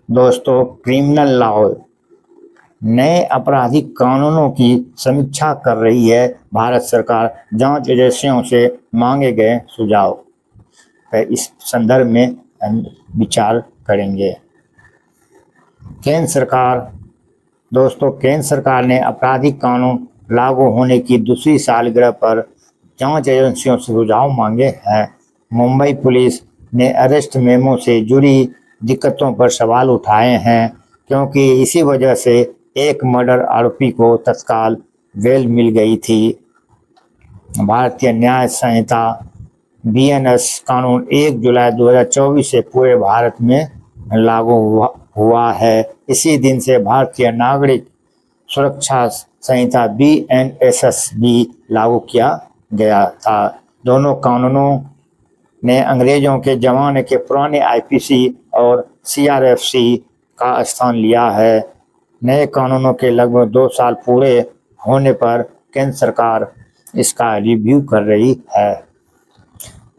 दोस्तों, criminal law नए आपराधिक कानूनों की समीक्षा कर रही है भारत सरकार। जांच एजेंसियों से मांगे गए सुझाव पर इस संदर्भ में हम विचार करेंगे। केंद्र सरकार दोस्तों, केंद्र सरकार ने आपराधिक कानून लागू होने की दूसरी सालगिरह पर जांच एजेंसियों से सुझाव मांगे हैं। मुंबई पुलिस ने अरेस्ट मेमो से जुड़ी दिक्कतों पर सवाल उठाए हैं, क्योंकि इसी वजह से एक मर्डर आरोपी को तत्काल बेल मिल गई थी। भारतीय न्याय संहिता बीएनएस कानून 1 जुलाई 2024 से पूरे भारत में लागू हुआ है। इसी दिन से भारतीय नागरिक सुरक्षा संहिता बीएनएसएस भी लागू किया गया था। दोनों कानूनों ने अंग्रेजों के जमाने के पुराने आईपीसी और सीआरएफसी का स्थान लिया है। नए कानूनों के लगभग 2 साल पूरे होने पर केंद्र सरकार इसका रिव्यू कर रही है।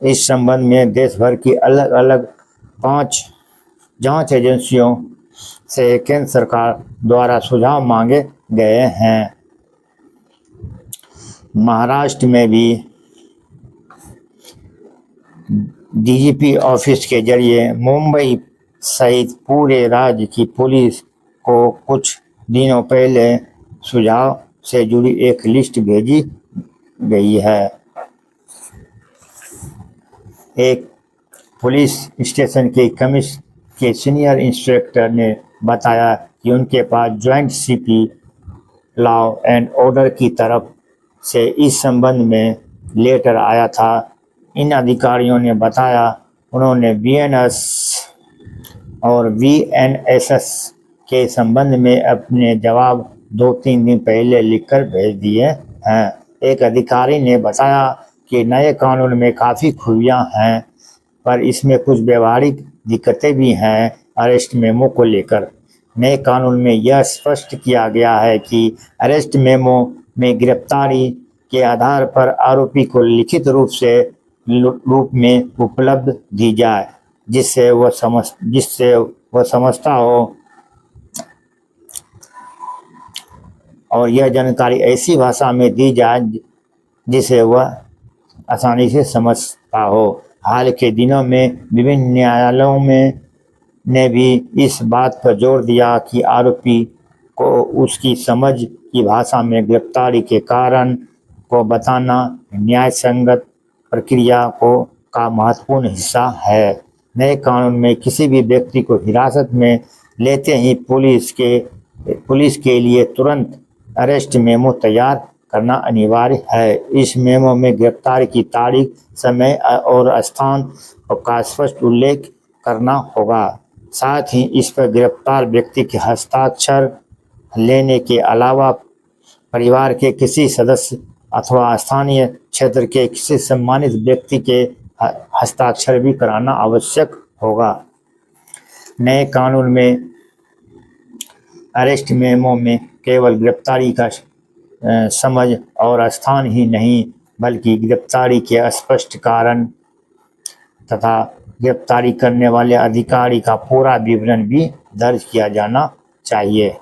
इस संबंध में देश भर की अलग अलग 5 जांच एजेंसियों से केंद्र सरकार द्वारा सुझाव मांगे गए हैं। महाराष्ट्र में भी डीजीपी ऑफिस के जरिए मुंबई सहित पूरे राज्य की पुलिस को कुछ दिनों पहले सुझाव से जुड़ी एक लिस्ट भेजी गई है। एक पुलिस स्टेशन के सीनियर इंस्पेक्टर ने बताया कि उनके पास joint CP law and order की तरफ से इस संबंध में लेटर आया था। इन अधिकारियों ने बताया उन्होंने बीएनएस और वीएनएसएस के संबंध में अपने जवाब 2-3 दिन पहले लिखकर भेज दिए हैं। एक अधिकारी ने बताया कि नए कानून में काफ़ी खूबियां हैं, पर इसमें कुछ व्यवहारिक दिक्कतें भी हैं। अरेस्ट मेमो को लेकर नए कानून में यह स्पष्ट किया गया है कि अरेस्ट मेमो में गिरफ्तारी के आधार पर आरोपी को लिखित रूप में उपलब्ध दी जाए, जिससे वह समझता हो और यह जानकारी ऐसी भाषा में दी जाए जिसे वह आसानी से समझता हो। हाल के दिनों में विभिन्न न्यायालयों ने भी इस बात पर जोर दिया कि आरोपी को उसकी समझ की भाषा में गिरफ्तारी के कारण को बताना न्याय संगत प्रक्रिया का महत्वपूर्ण हिस्सा है। नए कानून में किसी भी व्यक्ति को हिरासत में लेते ही पुलिस के लिए तुरंत अरेस्ट मेमो तैयार करना अनिवार्य है। इस मेमो में गिरफ्तारी की तारीख, समय और स्थान का स्पष्ट उल्लेख करना होगा। साथ ही इस पर गिरफ्तार व्यक्ति के हस्ताक्षर लेने के अलावा परिवार के किसी सदस्य अथवा स्थानीय क्षेत्र के किसी सम्मानित व्यक्ति के हस्ताक्षर भी कराना आवश्यक होगा। नए कानून में अरेस्ट मेमो में केवल गिरफ्तारी का समझ और स्थान ही नहीं, बल्कि गिरफ्तारी के स्पष्ट कारण तथा गिरफ्तारी करने वाले अधिकारी का पूरा विवरण भी दर्ज किया जाना चाहिए।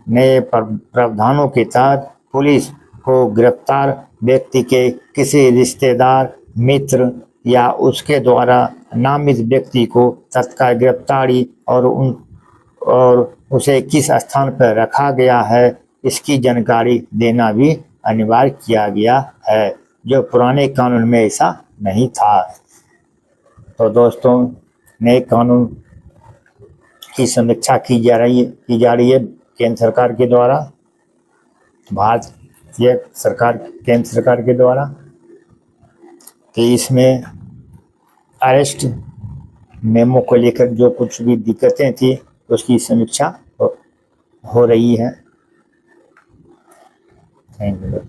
नए प्रावधानों के तहत पुलिस को गिरफ्तार व्यक्ति के किसी रिश्तेदार, मित्र या उसके द्वारा नामित व्यक्ति को तत्काल गिरफ्तारी और उसे किस स्थान पर रखा गया है इसकी जानकारी देना भी अनिवार्य किया गया है, जो पुराने कानून में ऐसा नहीं था। तो दोस्तों, नए कानून की समीक्षा की जा रही है केंद्र सरकार के द्वारा, भारतीय सरकार केंद्र सरकार के द्वारा, कि इसमें अरेस्ट मेमो को लेकर जो कुछ भी दिक्कतें थी उसकी समीक्षा हो रही है। Thank you.